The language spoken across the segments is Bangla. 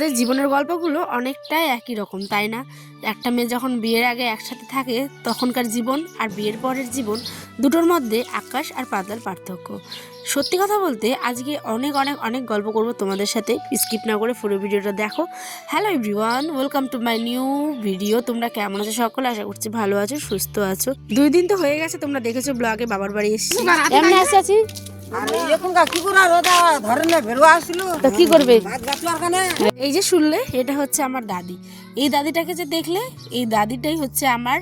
আমাদের জীবনের গল্পগুলো অনেকটাই একই রকম, তাই না? একটা মেয়ে যখন বিয়ের আগে একসাথে থাকে তখনকার জীবন আর বিয়ের পরের জীবন, দুটোর মধ্যে আকাশ আর পাতাল পার্থক্য। সত্যি কথা বলতে আজকে অনেক অনেক অনেক গল্প করব তোমাদের সাথে, স্কিপ না করে পুরো ভিডিওটা দেখো। Hello everyone, welcome to my new video. তোমরা কেমন আছো সকলে? আশা করছি ভালো আছো, সুস্থ আছো। 2 দিন তো হয়ে গেছে, তোমরা দেখেছো ব্লগে বাবার বাড়ি এসেছি, এমনি আছি। কি করবে? এই যে শুনলে, এটা হচ্ছে আমার দাদি। এই দাদিটাকে যে দেখলে, এই দাদিটাই হচ্ছে আমার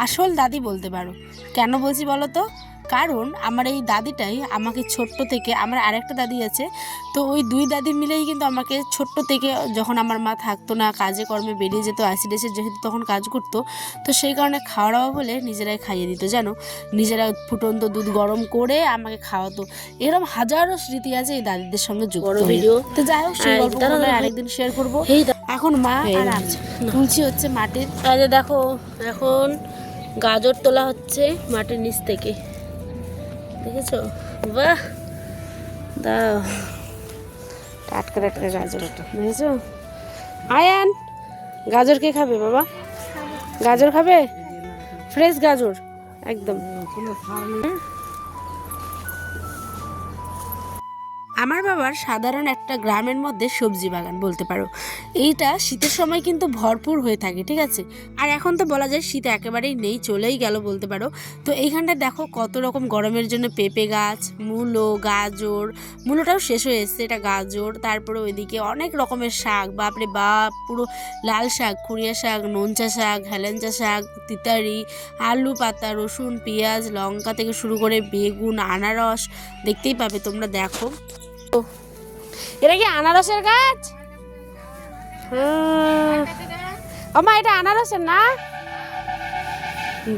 আসল দাদি বলতে পারো। কেন বলছি বলো তো? কারণ আমার এই দাদিটাই আমাকে ছোট্ট থেকে, আমার আরেকটা দাদি আছে, তো ওই 2 দাদি মিলেই কিন্তু আমাকে ছোট্ট থেকে, যখন আমার মা থাকতো না, কাজে কর্মে বেরিয়ে যেত, আইসিডিএসের যেহেতু তখন কাজ করতো, তো সেই কারণে খাওয়া দাওয়া বলে নিজেরাই খাইয়ে দিত, জানো। নিজেরা ফুটন্ত দুধ গরম করে আমাকে খাওয়াতো। এরকম হাজারো স্মৃতি আছে এই দাদিদের সঙ্গে যুক্ত। তো যাই হোক, সেই গল্পগুলো আরেকদিন শেয়ার করবো। এখন মা আর আমি তুলছি হচ্ছে মাটির, দেখো এখন গাজর তোলা হচ্ছে মাটির নিচ থেকে, দেখেছো? বাহ, দাও টাটকা টাটকা গাজর, দেখেছো? আয়ান, গাজর কে খাবে বাবা? গাজর খাবে? ফ্রেশ গাজর একদম। আমার বাবার সাধারণ একটা গ্রামের মধ্যে সবজি বাগান বলতে পারো। এইটা শীতের সময় কিন্তু ভরপুর হয়ে থাকে, ঠিক আছে। আর এখন তো বলা যায় শীত একেবারেই নেই, চলেই গেল বলতে পারো। তো এইখানটা দেখো কত রকম গরমের জন্য পেঁপে গাছ, মূলো, গাজর, মূলোটাও শেষ হয়ে এসছে, এটা গাজর। তারপরে ওইদিকে অনেক রকমের শাক, বাপরে বাপ, পুরো লাল শাক, খুঁড়িয়া শাক, নোনচা শাক, হেলেঞ্চা শাক, তিতারি, আলু পাতা, রসুন, পেঁয়াজ, লঙ্কা থেকে শুরু করে বেগুন, আনারস, দেখতেই পাবে তোমরা। দেখো, এটা কি আনারসের গাছ? আমা এটা আনারসের না?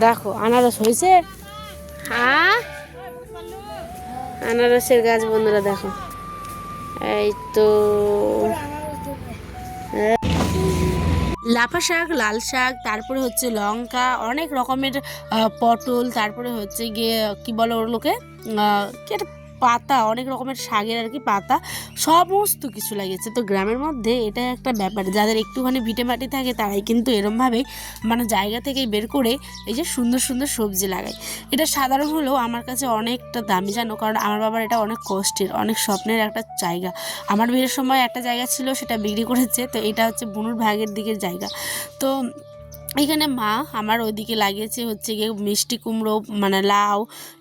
দেখো আনারস হয়েছে। হ্যাঁ, আনারসের গাছ বন্ধুরা, দেখো। এই তো লাফা শাক, লাল শাক, তারপরে হচ্ছে লঙ্কা, অনেক রকমের পটল, তারপরে হচ্ছে গিয়ে কি বলে ওর লোকে, কি একটা পাতা, অনেক রকমের শাকের আর কি পাতা, সমস্ত কিছু লাগিয়েছে। তো গ্রামের মধ্যে এটা একটা ব্যাপার, যাদের একটুখানি ভিটে মাটি থাকে তারাই কিন্তু এরমভাবে মানে জায়গা থেকেই বের করে এই যে সুন্দর সুন্দর সবজি লাগায়। এটা সাধারণ হলেও আমার কাছে অনেকটা দামি, জানো, কারণ আমার বাবার এটা অনেক কষ্টের, অনেক স্বপ্নের একটা জায়গা। আমার বিয়ের সময় একটা জায়গা ছিল, সেটা বিক্রি করেছে। তো এটা হচ্ছে বুনুর ভাগের দিকের জায়গা। তো এখানে মা আমার ওইদিকে লাগিয়েছে হচ্ছে গিয়ে মিষ্টি কুমড়ো, মানে লাউ,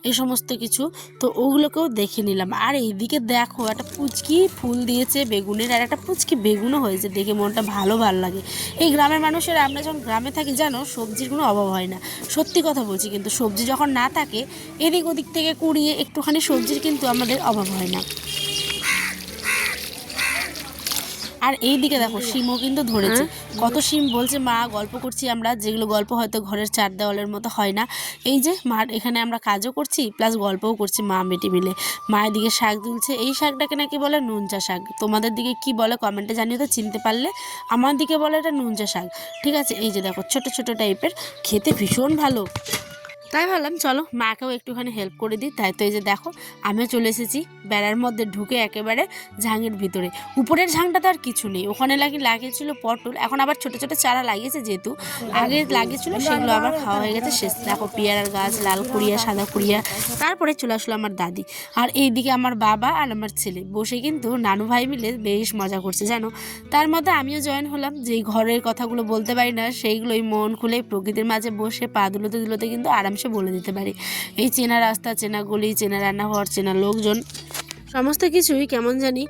এই সমস্ত কিছু। তো ওগুলোকেও দেখে নিলাম। আর এইদিকে দেখো একটা পুচকি ফুল দিয়েছে বেগুনের, আর একটা পুচকি বেগুনও হয়েছে, দেখে মনটা ভালো লাগে। এই গ্রামের মানুষের, আমরা যখন গ্রামে থাকি জানো, সবজির কোনো অভাব হয় না, সত্যি কথা বলছি। কিন্তু সবজি যখন না থাকে, এদিক ওদিক থেকে কুড়িয়ে একটুখানি সবজির কিন্তু আমাদের অভাব হয় না। আর এই দিকে দেখো শিমও কিন্তু ধরেছে, কত শিম বলছে মা। গল্প করছি আমরা, যেগুলো গল্প হয়তো ঘরের 4 দেওয়ালের মতো হয় না। এই যে মা, এখানে আমরা কাজও করছি প্লাস গল্পও করছি মা বেটি মিলে। মায়ের দিকে শাক তুলছে, এই শাকটাকে নাকি বলে নুনচা শাক। তোমাদের দিকে কি বলে কমেন্টে জানিয়ে তো, চিনতে পারলে। আমার দিকে বলে এটা নুনচা শাক, ঠিক আছে। এই যে দেখো ছোট ছোট টাইপের, খেতে ভীষণ ভালো। তাই ভাবলাম চলো মাকেও একটুখানি হেল্প করে দিই। তাই তো এই যে দেখো আমিও চলে এসেছি বেড়ার মধ্যে ঢুকে একেবারে ঝাঙের ভিতরে। উপরের ঝাংটা তো আর কিছু নেই, ওখানে লাগিয়েছিল পটল, এখন আবার ছোট ছোট চারা লাগিয়েছে, যেহেতু আগে লাগিয়েছিল সেগুলো আবার খাওয়া হয়ে গেছে শেষ। দেখো পেয়ারার গাছ, লাল কুড়িয়া, সাদা কুড়িয়া। তারপরে চলে আসলো আমার দাদি, আর এইদিকে আমার বাবা আর আমার ছেলে বসে কিন্তু নানু ভাই মিলে বেশ মজা করছে, জানো। তার মধ্যে আমিও জয়েন হলাম, যে ঘরের কথাগুলো বলতে পারি না সেইগুলোই মন খুলে প্রকৃতির মাঝে বসে পা দুলোতে কিন্তু আরামসে বলে দিতে পারি। এই চেনা রাস্তা, চেনা গলি, চেনা রান্নাঘর, চেনা লোকজন, সমস্ত কিছুই কেমন জানি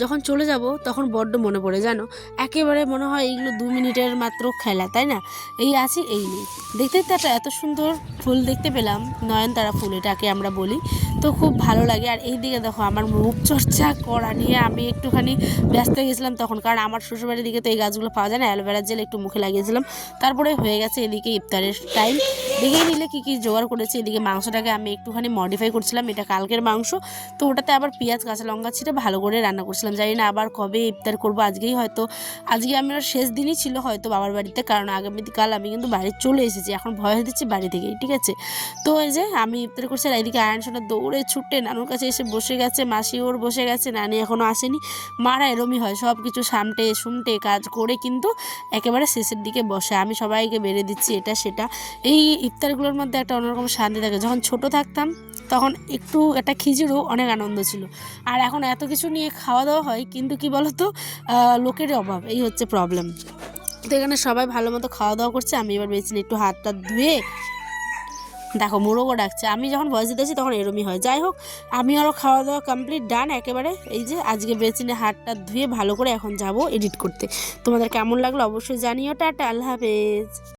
যখন চলে যাব তখন বড্ড মনে পড়ে, জানো। একেবারে মনে হয় এইগুলো 2 মিনিটের মাত্র খেলা, তাই না? এই আছে এই নেই। দেখতে দেখতে এত সুন্দর ফুল দেখতে পেলাম, নয়নতারা ফুল এটাকে আমরা বলি, তো খুব ভালো লাগে। আর এই দিকে দেখো আমার মুখ চর্চা করা নিয়ে আমি একটুখানি ব্যস্ত হয়ে গেছিলাম তখন, কারণ আমার শ্বশুরবাড়ির দিকে তো এই গাছগুলো পাওয়া যায় না। অ্যালোভেরার জেল একটু মুখে লাগিয়েছিলাম, তারপরে হয়ে গেছে এদিকে ইফতারের টাইম। দেখেই নিলে কী কী জোগাড় করেছি। এদিকে মাংসটাকে আমি একটুখানি মডিফাই করছিলাম, এটা কালকের মাংস, তো ওটাতে আবার পেঁয়াজ কাঁচা লঙ্কা ছিটে ভালো করে রান্না করছিলাম। জানি না আবার কবে ইফতার করবো, আজকেই হয়তো, আজকে আমার শেষ দিনই ছিল হয়তো বাবার বাড়িতে, কারণ আগামীকাল আমি কিন্তু বাড়ি চলে এসেছি। এখন ভয় হয়ে দিচ্ছি বাড়ি থেকেই, ঠিক আছে। তো এই যে আমি ইফতার করছি আর এদিকে আয়ন সোনা দৌড়ে ছুটে নানুর কাছে এসে বসে গেছে, মাসি ওর বসে গেছে, নানি এখনও আসেনি। মারা এরমই হয়, সব কিছু সামটে সুমটে কাজ করে কিন্তু একেবারে শেষের দিকে বসে। আমি সবাইকে বেড়ে দিচ্ছি এটা সেটা। এই ইফতারগুলোর মধ্যে একটা অন্যরকম শান্তি থাকে। যখন ছোট থাকতাম তখন একটু একটা খিচুড়িও অনেক আনন্দ ছিল, আর এখন এত কিছু নিয়ে খাওয়া দাওয়া হয় কিন্তু কি বলতো লোকের অভাব, এই হচ্ছে প্রবলেম। তো এখানে সবাই ভালো মতো খাওয়া দাওয়া করছে, আমি এবার বেছে একটু হাত টাত ধুয়ে, দেখো মোরগও ডাকছে। আমি যখন ভয়েস দিতেছি তখন এরমই হয়। যাই হোক, আমি আরও খাওয়া দাওয়া কমপ্লিট ডান একেবারে। এই যে আজকে বেচিনে হাতটা ধুয়ে ভালো করে এখন যাব এডিট করতে। তোমাদের কেমন লাগলো অবশ্যই জানিও। টাটা, আল্লাহ হাফেজ।